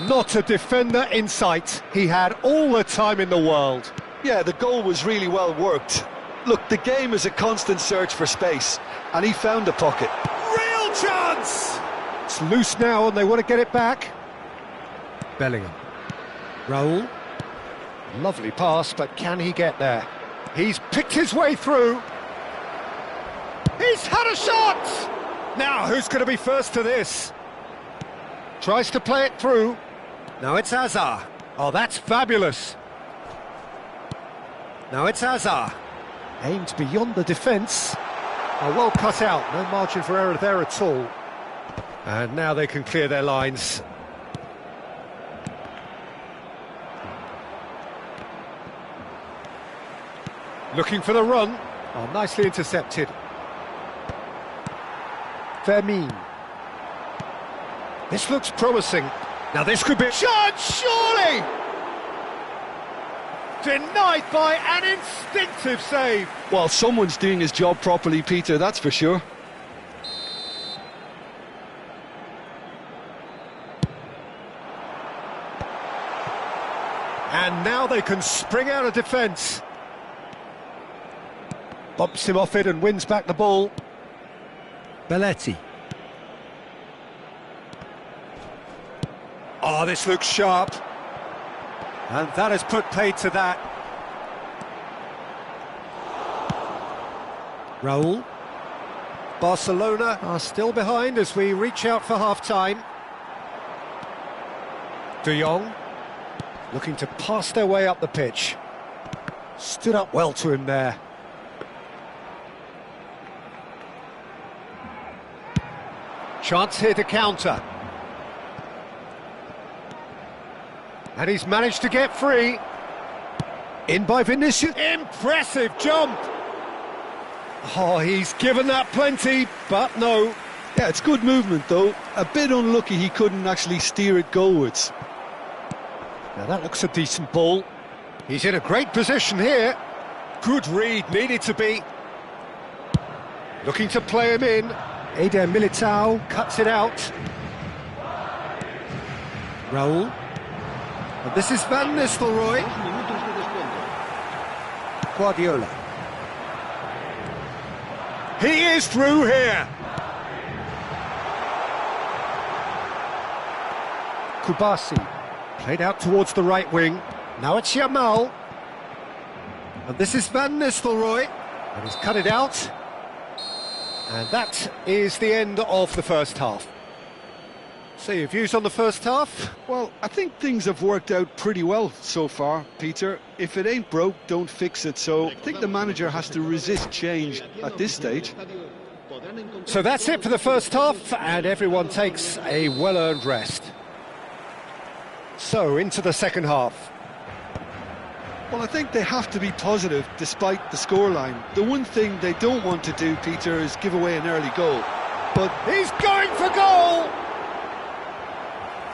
Not a defender in sight. He had all the time in the world. Yeah, the goal was really well worked. Look, the game is a constant search for space, and he found a pocket. Real chance! It's loose now, and they want to get it back. Bellingham. Raul. Lovely pass, but can he get there? He's picked his way through. He's had a shot! Now, who's going to be first to this? Tries to play it through. Now it's Hazard. Oh, that's fabulous. Now it's Hazard. Aimed beyond the defence. Oh, well cut out. No margin for error there at all. And now they can clear their lines. Looking for the run. Oh, nicely intercepted. Fermin. This looks promising. Now this could be a chance, surely! Denied by an instinctive save. Well, someone's doing his job properly, Peter, that's for sure. And now they can spring out of defence. Bumps him off it and wins back the ball. Belletti. Oh, this looks sharp. And that has put paid to that. Raul. Barcelona are still behind as we reach out for half-time. De Jong. Looking to pass their way up the pitch. Stood up well to him there. Chance here to counter. And he's managed to get free. In by Vinicius. Impressive jump! Oh, he's given that plenty, but no. Yeah, it's good movement, though. A bit unlucky he couldn't actually steer it goalwards. Now that looks a decent ball. He's in a great position here. Good read, needed to be. Looking to play him in. Eder Militao cuts it out. Raul. And this is Van Nistelrooy. Guardiola. He is through here. Kubasi. Played out towards the right wing. Now it's Yamal. And this is Van Nistelrooy. And he's cut it out. And that is the end of the first half. So your views on the first half? Well, I think things have worked out pretty well so far, Peter. If it ain't broke, don't fix it. So I think the manager has to resist change at this stage. So that's it for the first half, and everyone takes a well-earned rest. So, into the second half. Well, I think they have to be positive despite the scoreline. The one thing they don't want to do, Peter, is give away an early goal. But he's going for goal!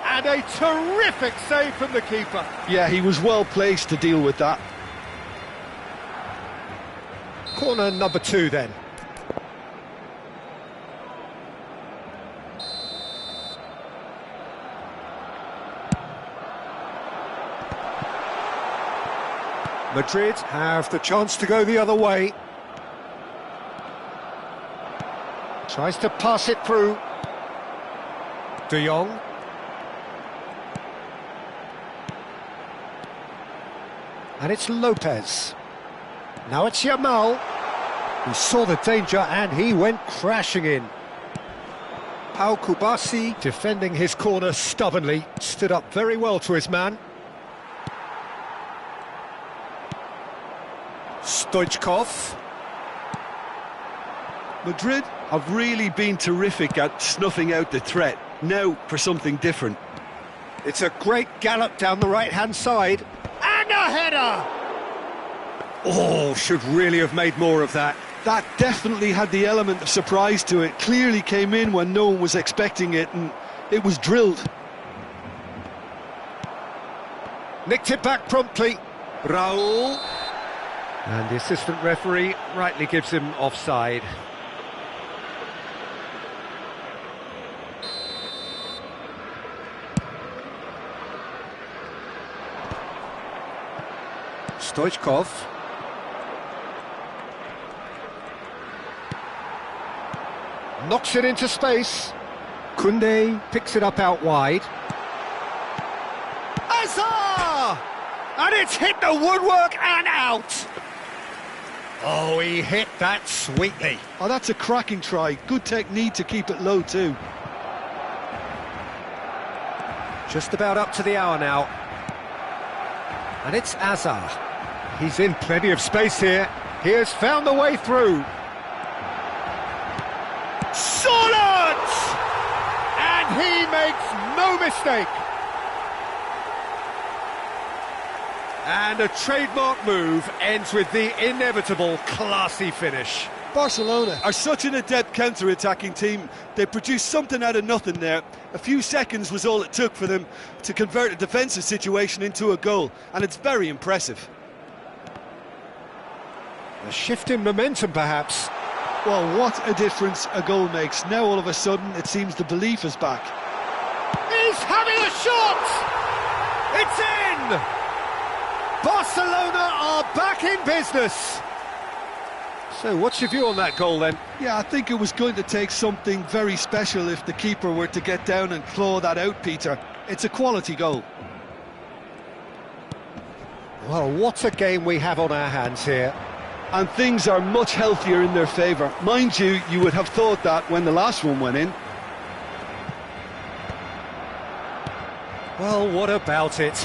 And a terrific save from the keeper. Yeah, he was well placed to deal with that. Corner number 2 then. Madrid have the chance to go the other way. Tries to pass it through. De Jong. And it's Lopez. Now it's Yamal. He saw the danger and he went crashing in. Pau Kubasi, defending his corner stubbornly, stood up very well to his man. Stoichkov. Madrid have really been terrific at snuffing out the threat. Now for something different. It's a great gallop down the right-hand side. And a header! Oh, should really have made more of that. That definitely had the element of surprise to it. Clearly came in when no one was expecting it, and it was drilled. Nicked it back promptly. Raul. And the assistant referee rightly gives him offside. Stoichkov. Knocks it into space. Koundé picks it up out wide. Azar! And it's hit the woodwork and out. Oh, he hit that sweetly. Oh, that's a cracking try. Good technique to keep it low too. Just about up to the hour now. And it's Azar. He's in plenty of space here. He has found the way through. Solid! And he makes no mistake. And a trademark move ends with the inevitable classy finish. Barcelona are such an adept counter-attacking team. They produced something out of nothing there. A few seconds was all it took for them to convert a defensive situation into a goal, and it's very impressive. A shift in momentum, perhaps. Well, what a difference a goal makes. Now, all of a sudden, it seems the belief is back. He's having a shot! It's in! Barcelona are back in business. So, what's your view on that goal, then? Yeah, I think it was going to take something very special if the keeper were to get down and claw that out, Peter. It's a quality goal. Well, what a game we have on our hands here. And things are much healthier in their favour. Mind you, you would have thought that when the last one went in. Well, what about it?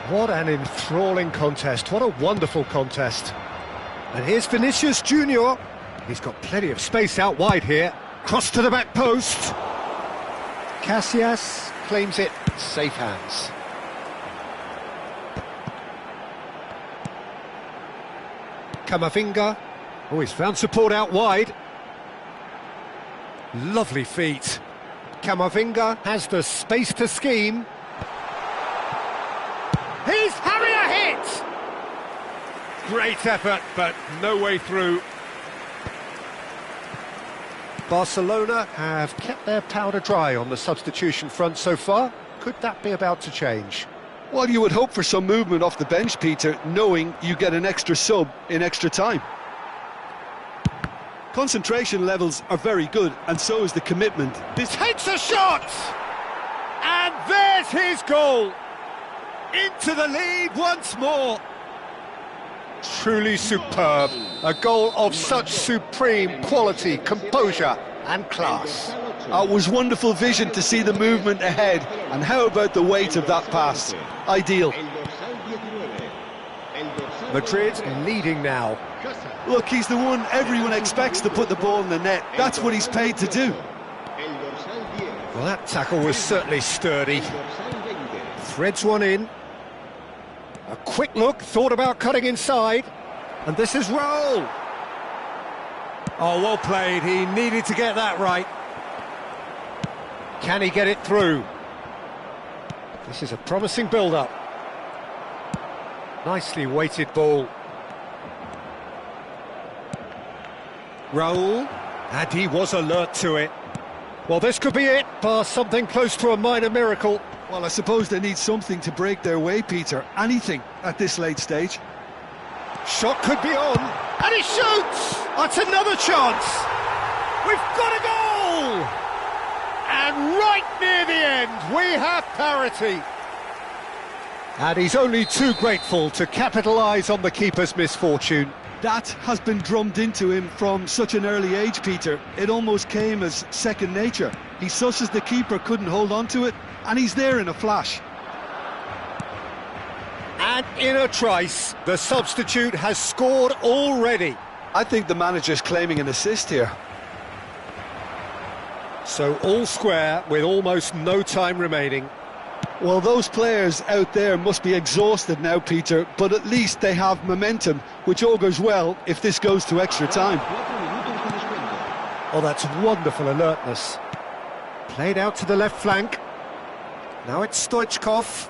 What an enthralling contest. What a wonderful contest. And here's Vinicius Junior. He's got plenty of space out wide here. Cross to the back post. Casillas claims it. Safe hands. Camavinga. Oh, he's found support out wide. Lovely feet. Camavinga has the space to scheme. He's having a hit! Great effort, but no way through. Barcelona have kept their powder dry on the substitution front so far. Could that be about to change? Well, you would hope for some movement off the bench, Peter, knowing you get an extra sub in extra time. Concentration levels are very good, and so is the commitment. This takes a shot! And there's his goal! Into the lead once more. Truly superb. A goal of such supreme quality, composure and class. It was wonderful vision to see the movement ahead. And how about the weight of that pass? Ideal. Madrid leading now. Look, he's the one everyone expects to put the ball in the net. That's what he's paid to do. Well, that tackle was certainly sturdy. Threads one in. A quick look, thought about cutting inside. And this is Raul. Oh, well played. He needed to get that right. Can he get it through? This is a promising build-up. Nicely weighted ball. Raul, and he was alert to it. Well, this could be it, bar something close to a minor miracle. Well, I suppose they need something to break their way, Peter. Anything at this late stage. Shot could be on, and he shoots! That's another chance! We've got a goal! And right near the end, we have parity. And he's only too grateful to capitalise on the keeper's misfortune. That has been drummed into him from such an early age, Peter. It almost came as second nature. He susses the keeper couldn't hold on to it, and he's there in a flash. And in a trice, the substitute has scored already. I think the manager's claiming an assist here. So all square with almost no time remaining. Well, those players out there must be exhausted now, Peter, but at least they have momentum, which augurs well if this goes to extra time. Oh, that's wonderful alertness. Played out to the left flank. Now it's Stoichkov.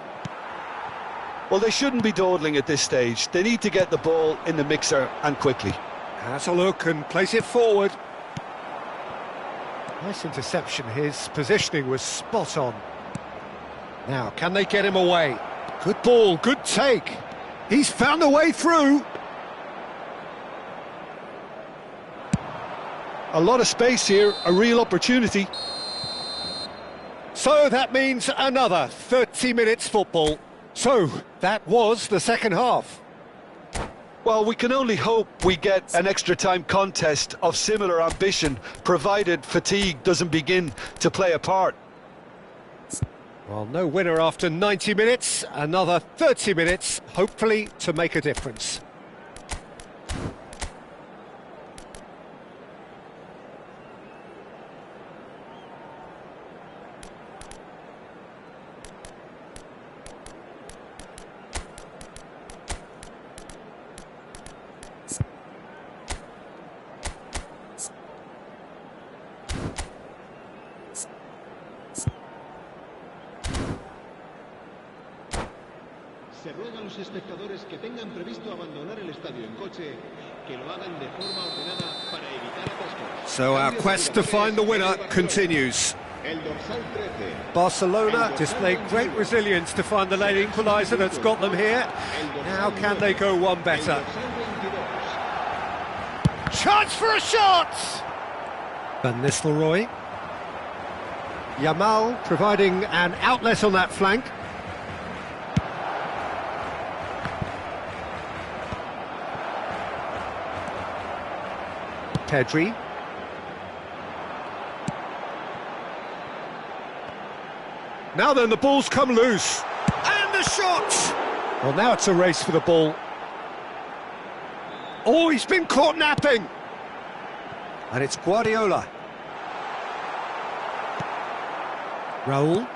Well, they shouldn't be dawdling at this stage. They need to get the ball in the mixer and quickly. Has a look and place it forward. Nice interception. His positioning was spot on. Now, can they get him away? Good ball, good take. He's found a way through. A lot of space here, a real opportunity. So that means another 30 minutes football. So, that was the second half. Well, we can only hope we get an extra time contest of similar ambition, provided fatigue doesn't begin to play a part. Well, no winner after 90 minutes, another 30 minutes, hopefully to make a difference. Se ruega a los espectadores que tengan previsto abandonar el estadio en coche, que lo hagan de forma ordenada para evitar atascos. So our quest to find the winner continues. El dorsal 13. Barcelona displayed great resilience to find the late equaliser that's got them here. Now can they go one better? Chance for a shot! Van Nistelrooy. Yamal providing an outlet on that flank. Pedri. Now then, the ball's come loose. And the shot! Well, now it's a race for the ball. Oh, he's been caught napping. And it's Guardiola. Raul.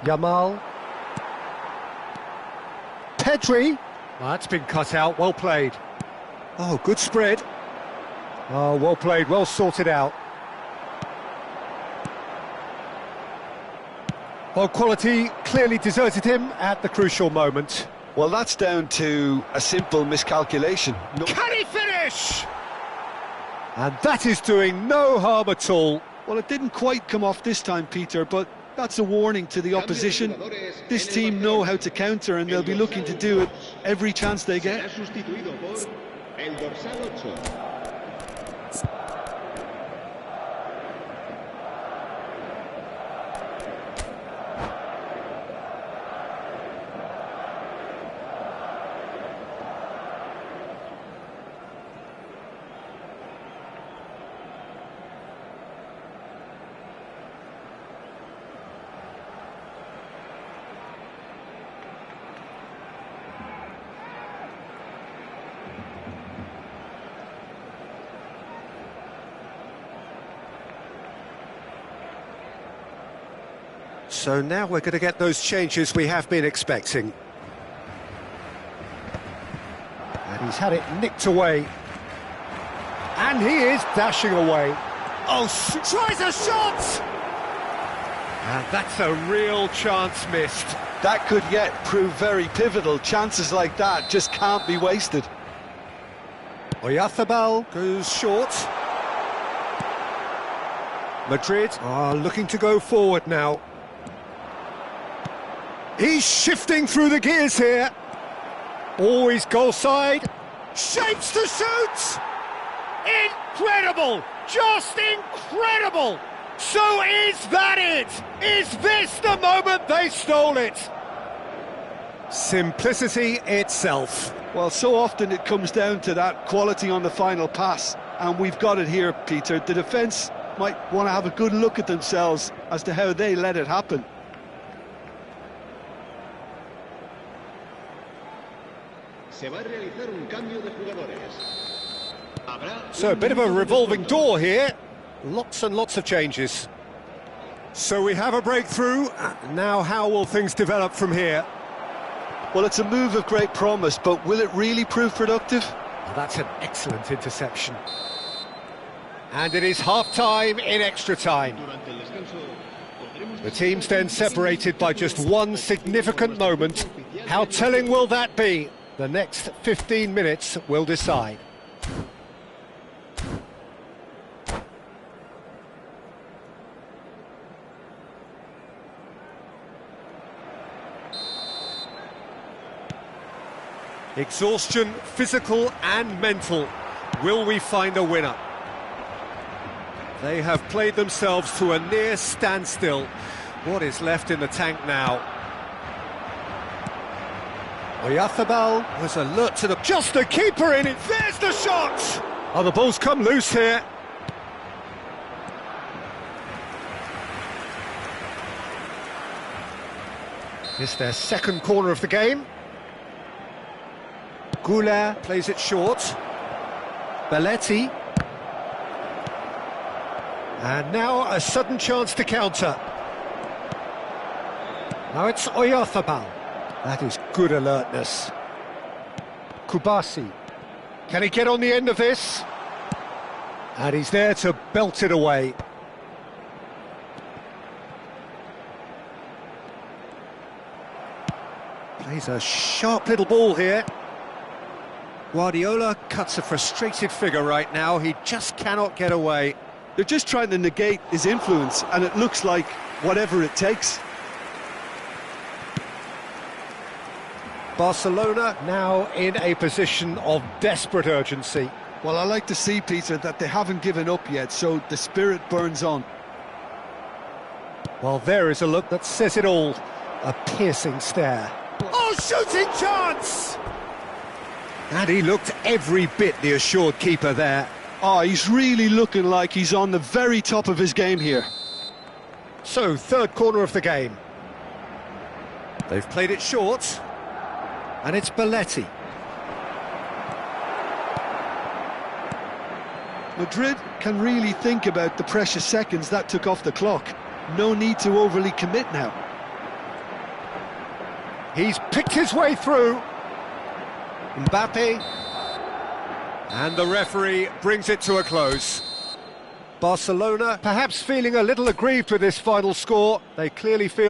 Yamal. Pedri. Well, that's been cut out, well played. Oh, good spread. Oh, well played, well sorted out. Well, quality clearly deserted him at the crucial moment. Well, that's down to a simple miscalculation. Can he finish? And that is doing no harm at all. Well, it didn't quite come off this time, Peter, but that's a warning to the opposition. This team know how to counter, and they'll be looking to do it every chance they get. El dorsal 8. So now we're going to get those changes we have been expecting. And he's had it nicked away. And he is dashing away. Oh, tries a shot! And that's a real chance missed. That could yet prove very pivotal. Chances like that just can't be wasted. Oyarzabal goes short. Madrid are looking to go forward now. He's shifting through the gears here. Always goal side. Shapes to shoot! Incredible! Just incredible! So is that it? Is this the moment they stole it? Simplicity itself. Well, so often it comes down to that quality on the final pass, and we've got it here, Peter. The defence might want to have a good look at themselves as to how they let it happen. Se va a realizar un cambio de jugadores. So a bit of a revolving door here. Lots and lots of changes. So we have a breakthrough. Now how will things develop from here? Well, it's a move of great promise, but will it really prove productive? Oh, that's an excellent interception. And it is half-time in extra time. The teams then separated by just one significant moment. How telling will that be? The next 15 minutes will decide. Exhaustion, physical and mental. Will we find a winner? They have played themselves to a near standstill. What is left in the tank now? Oyarzábal was alert to the... Just the keeper in it! There's the shot! Oh, the ball's come loose here. It's their second corner of the game. Goulart plays it short. Belletti. And now a sudden chance to counter. Now it's Oyarzábal. That is good alertness. Kubasi. Can he get on the end of this? And he's there to belt it away. Plays a sharp little ball here. Guardiola cuts a frustrated figure right now. He just cannot get away. They're just trying to negate his influence, and it looks like whatever it takes. Barcelona now in a position of desperate urgency. Well, I like to see, Peter, that they haven't given up yet, so the spirit burns on. Well, there is a look that says it all. A piercing stare. Oh, shooting chance! And he looked every bit the assured keeper there. Oh, he's really looking like he's on the very top of his game here. So, third corner of the game. They've played it short. And it's Belletti. Madrid can really think about the precious seconds that took off the clock. No need to overly commit now. He's picked his way through. Mbappe. And the referee brings it to a close. Barcelona perhaps feeling a little aggrieved with this final score. They clearly feel...